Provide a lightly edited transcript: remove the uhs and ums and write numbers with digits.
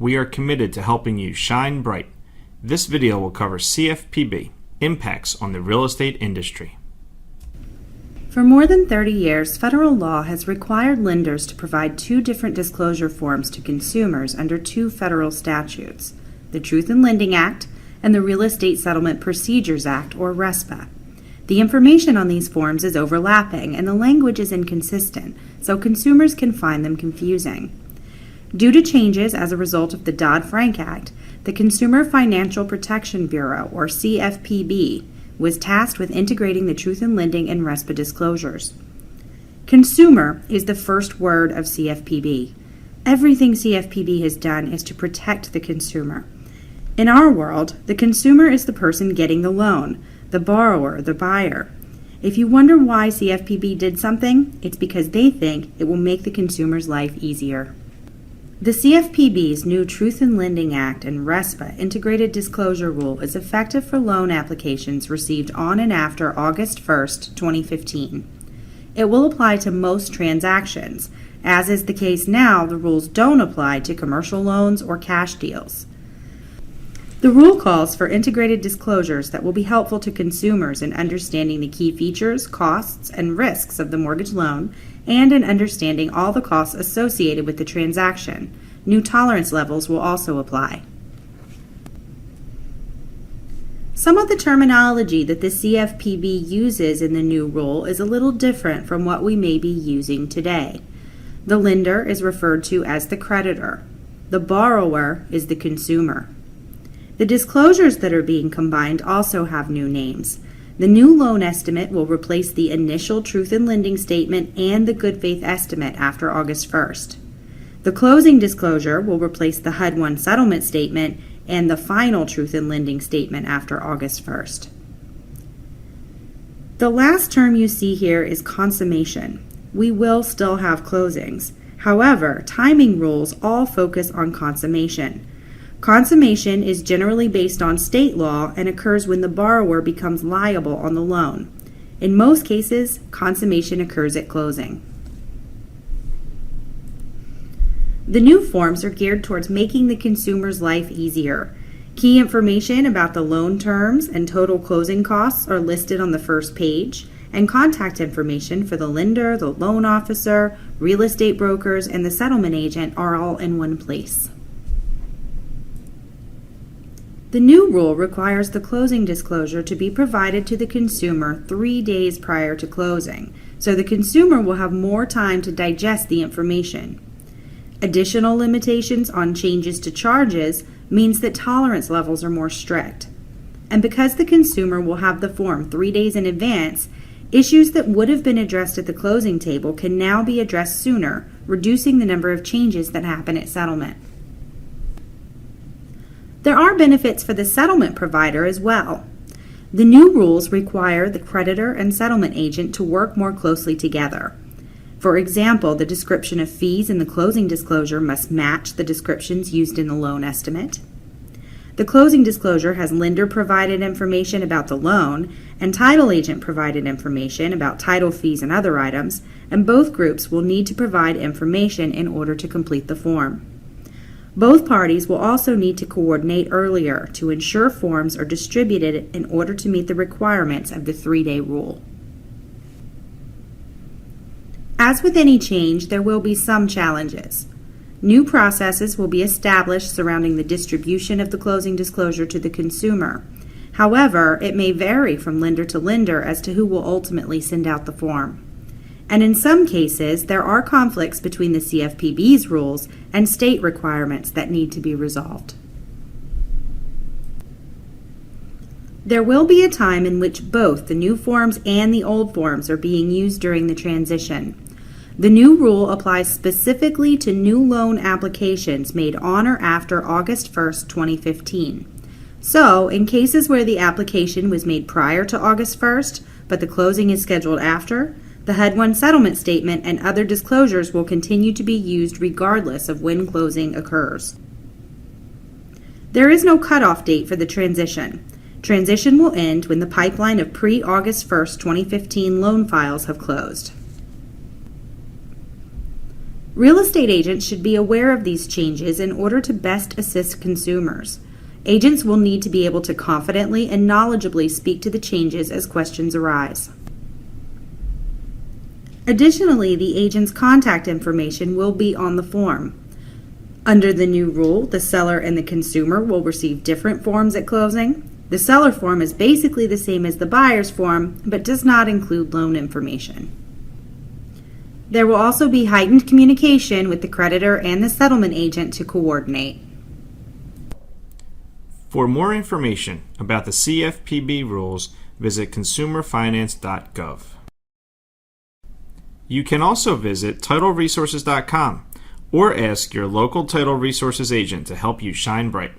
we are committed to helping you shine bright. This video will cover CFPB, impacts on the real estate industry. For more than 30 years, federal law has required lenders to provide two different disclosure forms to consumers under two federal statutes, the Truth in Lending Act and the Real Estate Settlement Procedures Act, or RESPA. The information on these forms is overlapping and the language is inconsistent, so consumers can find them confusing. Due to changes as a result of the Dodd-Frank Act, the Consumer Financial Protection Bureau, or CFPB, was tasked with integrating the Truth in Lending and RESPA disclosures. Consumer is the first word of CFPB. Everything CFPB has done is to protect the consumer. In our world, the consumer is the person getting the loan, the borrower, the buyer. If you wonder why CFPB did something, it's because they think it will make the consumer's life easier. The CFPB's new Truth in Lending Act and RESPA Integrated Disclosure Rule is effective for loan applications received on and after August 1, 2015. It will apply to most transactions. As is the case now, the rules don't apply to commercial loans or cash deals. The rule calls for integrated disclosures that will be helpful to consumers in understanding the key features, costs, and risks of the mortgage loan, and in understanding all the costs associated with the transaction. New tolerance levels will also apply. Some of the terminology that the CFPB uses in the new rule is a little different from what we may be using today. The lender is referred to as the creditor. The borrower is the consumer. The disclosures that are being combined also have new names. The new loan estimate will replace the initial Truth in Lending statement and the good faith estimate after August 1st. The closing disclosure will replace the HUD-1 settlement statement and the final Truth in Lending statement after August 1st. The last term you see here is consummation. We will still have closings. However, timing rules all focus on consummation. Consummation is generally based on state law and occurs when the borrower becomes liable on the loan. In most cases, consummation occurs at closing. The new forms are geared towards making the consumer's life easier. Key information about the loan terms and total closing costs are listed on the first page, and contact information for the lender, the loan officer, real estate brokers, and the settlement agent are all in one place. The new rule requires the closing disclosure to be provided to the consumer 3 days prior to closing, so the consumer will have more time to digest the information. Additional limitations on changes to charges means that tolerance levels are more strict. And because the consumer will have the form 3 days in advance, issues that would have been addressed at the closing table can now be addressed sooner, reducing the number of changes that happen at settlement. There are benefits for the settlement provider as well. The new rules require the creditor and settlement agent to work more closely together. For example, the description of fees in the closing disclosure must match the descriptions used in the loan estimate. The closing disclosure has lender-provided information about the loan and title agent-provided information about title fees and other items, and both groups will need to provide information in order to complete the form. Both parties will also need to coordinate earlier to ensure forms are distributed in order to meet the requirements of the 3-day rule. As with any change, there will be some challenges. New processes will be established surrounding the distribution of the closing disclosure to the consumer. However, it may vary from lender to lender as to who will ultimately send out the form. And in some cases, there are conflicts between the CFPB's rules and state requirements that need to be resolved. There will be a time in which both the new forms and the old forms are being used during the transition. The new rule applies specifically to new loan applications made on or after August 1, 2015. So, in cases where the application was made prior to August 1st, but the closing is scheduled after, the HUD-1 settlement statement and other disclosures will continue to be used regardless of when closing occurs. There is no cutoff date for the transition. Transition will end when the pipeline of pre-August 1, 2015 loan files have closed. Real estate agents should be aware of these changes in order to best assist consumers. Agents will need to be able to confidently and knowledgeably speak to the changes as questions arise. Additionally, the agent's contact information will be on the form. Under the new rule, the seller and the consumer will receive different forms at closing. The seller form is basically the same as the buyer's form, but does not include loan information. There will also be heightened communication with the creditor and the settlement agent to coordinate. For more information about the CFPB rules, visit consumerfinance.gov. You can also visit titleresources.com or ask your local title resources agent to help you shine bright.